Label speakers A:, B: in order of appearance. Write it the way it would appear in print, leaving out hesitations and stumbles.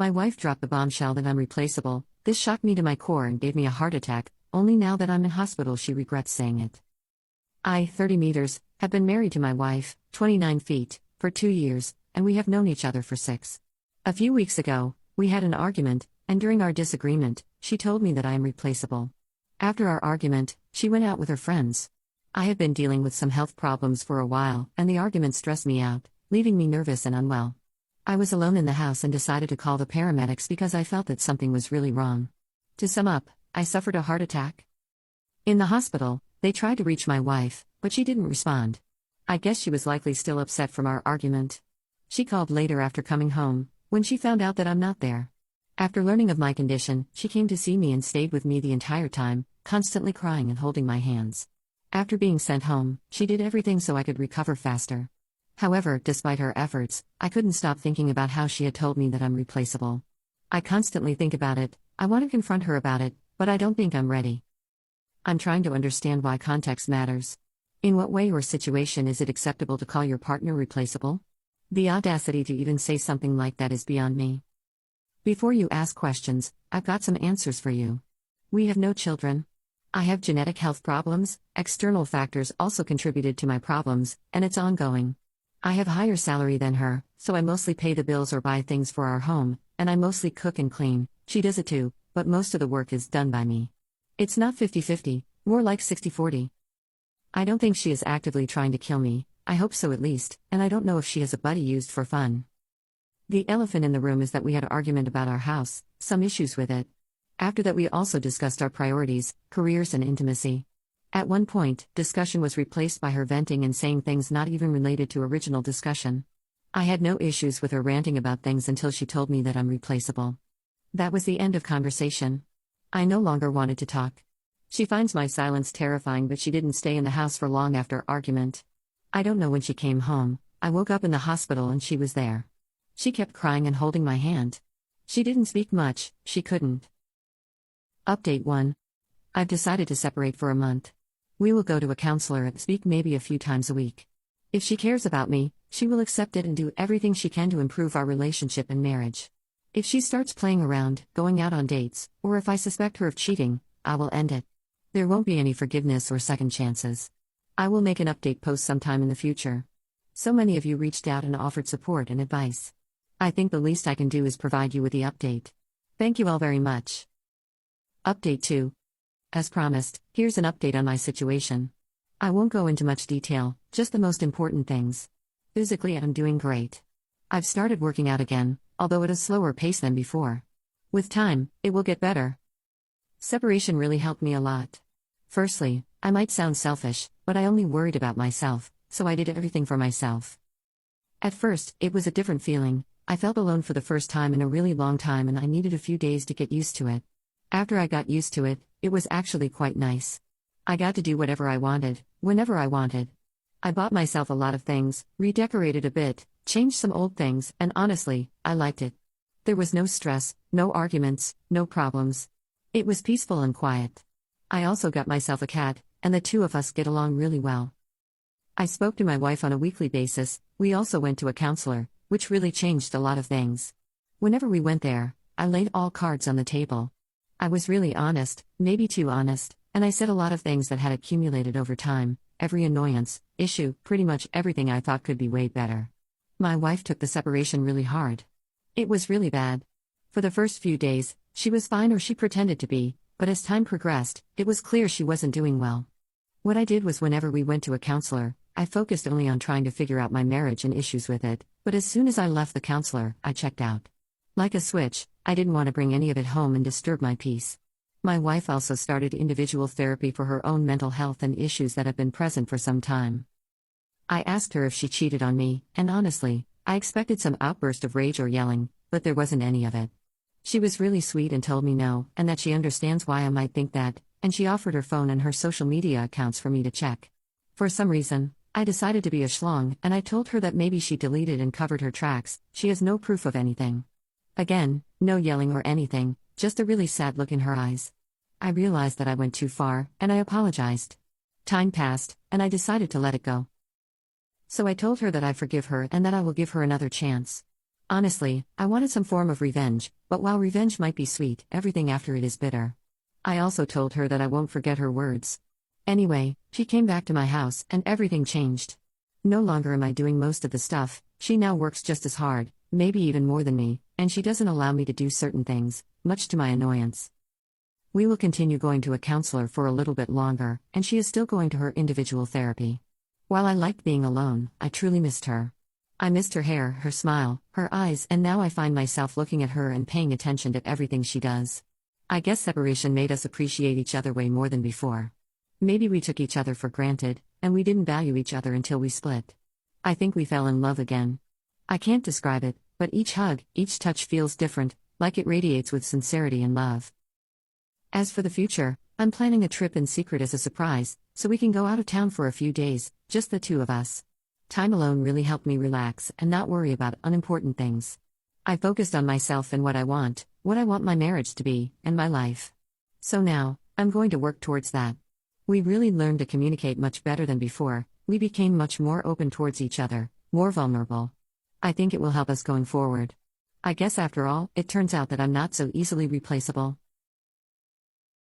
A: My wife dropped the bombshell that I'm replaceable. This shocked me to my core and gave me a heart attack. Only now that I'm in hospital she regrets saying it. I, 30 meters, have been married to my wife, 29 feet, for 2 years, and we have known each other for 6. A few weeks ago, we had an argument, and during our disagreement, she told me that I am replaceable. After our argument, she went out with her friends. I have been dealing with some health problems for a while, and the argument stressed me out, leaving me nervous and unwell. I was alone in the house and decided to call the paramedics because I felt that something was really wrong. To sum up, I suffered a heart attack. In the hospital, they tried to reach my wife, but she didn't respond. I guess she was likely still upset from our argument. She called later after coming home, when she found out that I'm not there. After learning of my condition, she came to see me and stayed with me the entire time, constantly crying and holding my hands. After being sent home, she did everything so I could recover faster. However, despite her efforts, I couldn't stop thinking about how she had told me that I'm replaceable. I constantly think about it. I want to confront her about it, but I don't think I'm ready. I'm trying to understand why context matters. In what way or situation is it acceptable to call your partner replaceable? The audacity to even say something like that is beyond me. Before you ask questions, I've got some answers for you. We have no children. I have genetic health problems, external factors also contributed to my problems, and it's ongoing. I have higher salary than her, so I mostly pay the bills or buy things for our home, and I mostly cook and clean. She does it too, but most of the work is done by me. It's not 50-50, more like 60-40. I don't think she is actively trying to kill me, I hope so at least, and I don't know if she has a buddy used for fun. The elephant in the room is that we had an argument about our house, some issues with it. After that we also discussed our priorities, careers and intimacy. At one point, discussion was replaced by her venting and saying things not even related to original discussion. I had no issues with her ranting about things until she told me that I'm replaceable. That was the end of conversation. I no longer wanted to talk. She finds my silence terrifying, but she didn't stay in the house for long after argument. I don't know when she came home. I woke up in the hospital and she was there. She kept crying and holding my hand. She didn't speak much, she couldn't. Update 1. I've decided to separate for a month. We will go to a counselor and speak maybe a few times a week. If she cares about me, she will accept it and do everything she can to improve our relationship and marriage. If she starts playing around, going out on dates, or if I suspect her of cheating, I will end it. There won't be any forgiveness or second chances. I will make an update post sometime in the future. So many of you reached out and offered support and advice. I think the least I can do is provide you with the update. Thank you all very much. Update 2. As promised, here's an update on my situation. I won't go into much detail, just the most important things. Physically, I'm doing great. I've started working out again, although at a slower pace than before. With time, it will get better. Separation really helped me a lot. Firstly, I might sound selfish, but I only worried about myself, so I did everything for myself. At first, it was a different feeling. I felt alone for the first time in a really long time and I needed a few days to get used to it. After I got used to it, it was actually quite nice. I got to do whatever I wanted, whenever I wanted. I bought myself a lot of things, redecorated a bit, changed some old things, and honestly, I liked it. There was no stress, no arguments, no problems. It was peaceful and quiet. I also got myself a cat, and the two of us get along really well. I spoke to my wife on a weekly basis. We also went to a counselor, which really changed a lot of things. Whenever we went there, I laid all cards on the table. I was really honest, maybe too honest, and I said a lot of things that had accumulated over time, every annoyance, issue, pretty much everything I thought could be way better. My wife took the separation really hard. It was really bad. For the first few days, she was fine or she pretended to be, but as time progressed, it was clear she wasn't doing well. What I did was whenever we went to a counselor, I focused only on trying to figure out my marriage and issues with it, but as soon as I left the counselor, I checked out. Like a switch, I didn't want to bring any of it home and disturb my peace. My wife also started individual therapy for her own mental health and issues that have been present for some time. I asked her if she cheated on me, and honestly, I expected some outburst of rage or yelling, but there wasn't any of it. She was really sweet and told me no, and that she understands why I might think that, and she offered her phone and her social media accounts for me to check. For some reason, I decided to be a schlong, and I told her that maybe she deleted and covered her tracks. She has no proof of anything. Again, no yelling or anything, just a really sad look in her eyes. I realized that I went too far, and I apologized. Time passed, and I decided to let it go. So I told her that I forgive her and that I will give her another chance. Honestly, I wanted some form of revenge, but while revenge might be sweet, everything after it is bitter. I also told her that I won't forget her words. Anyway, she came back to my house, and everything changed. No longer am I doing most of the stuff, she now works just as hard, maybe even more than me, and she doesn't allow me to do certain things, much to my annoyance. We will continue going to a counselor for a little bit longer, and she is still going to her individual therapy. While I liked being alone, I truly missed her. I missed her hair, her smile, her eyes, and now I find myself looking at her and paying attention to everything she does. I guess separation made us appreciate each other way more than before. Maybe we took each other for granted, and we didn't value each other until we split. I think we fell in love again. I can't describe it, but each hug, each touch feels different, like it radiates with sincerity and love. As for the future, I'm planning a trip in secret as a surprise, so we can go out of town for a few days, just the two of us. Time alone really helped me relax and not worry about unimportant things. I focused on myself and what I want my marriage to be, and my life. So now, I'm going to work towards that. We really learned to communicate much better than before, we became much more open towards each other, more vulnerable. I think it will help us going forward. I guess after all, it turns out that I'm not so easily replaceable.